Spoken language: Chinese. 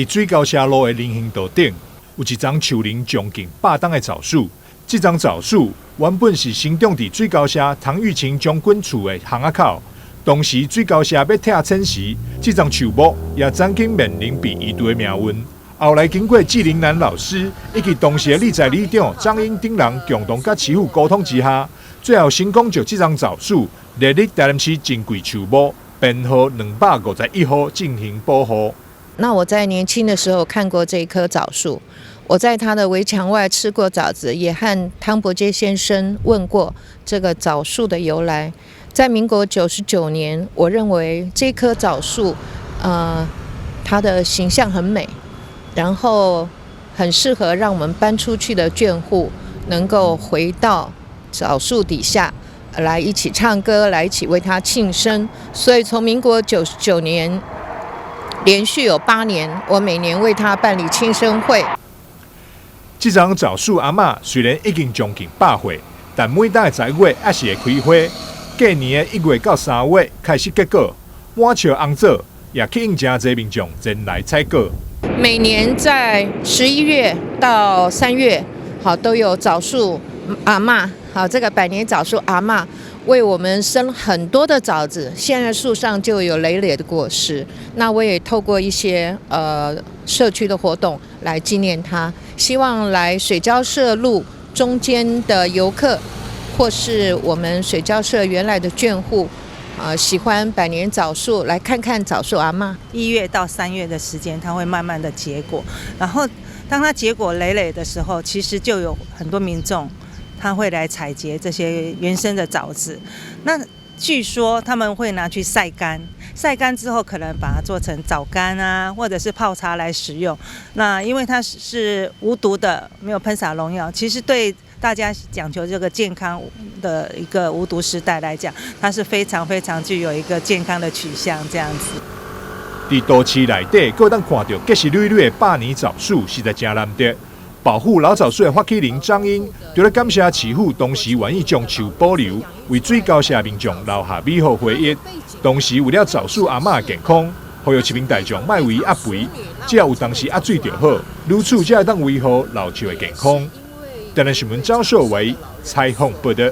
伫水高社路的人行道顶，有一丛树龄将近100冬的枣树。这丛枣树原本是生长伫水高社唐玉清将军厝的巷仔口。当时水高社要拆迁时，这丛树木也曾经面临被移除的命运。后来经过纪灵南老师以及当时的理财里长张英等人共同甲市府沟通之下，最后成功就这丛枣树列入台南市珍贵树木编号251号进行保护。那我在年轻的时候看过这一棵枣树，我在它的围墙外吃过枣子，也和汤伯杰先生问过这个枣树的由来。在民国99年，我认为这棵枣树，它的形象很美，然后很适合让我们搬出去的眷户能够回到枣树底下来一起唱歌，来一起为它庆生。所以从民国99年连续有8年，我每年为它办理庆生会。这丛枣树阿嬷虽然已经将近100岁，但每当的10月还是会开花。过年的1月到3月开始结果，满树红枣也吸引真侪民众前来采果。每年在11月到3月，都有枣树阿嬷，这个百年枣树阿嬷为我们生很多的枣子，现在树上就有累累的果实。那我也透过一些社区的活动来纪念它，希望来水交社路中间的游客，或是我们水交社原来的眷户，喜欢百年枣树，来看看枣树阿嬷。1月到3月的时间，它会慢慢的结果，然后当它结果累累的时候，其实就有很多民众他会来采撷这些原生的枣子。那据说他们会拿去晒干，晒干之后可能把它做成枣干啊，或者是泡茶来食用。那因为它是无毒的，没有喷洒农药，其实对大家讲求这个健康的一个无毒时代来讲，它是非常非常具有一个健康的取向这样子。伫都市内底，各当看到结实累累的100年枣树，实在真难得。保护老枣树的发起人张英，就咧感谢市府当时愿意将树保留，为水高社民众留下美好回忆。同时为了枣树阿嬷的健康，呼吁市民大众莫为压肥，只要有当时压水就好，如此才会当维护老树的健康。台南新闻张硕维采访报道。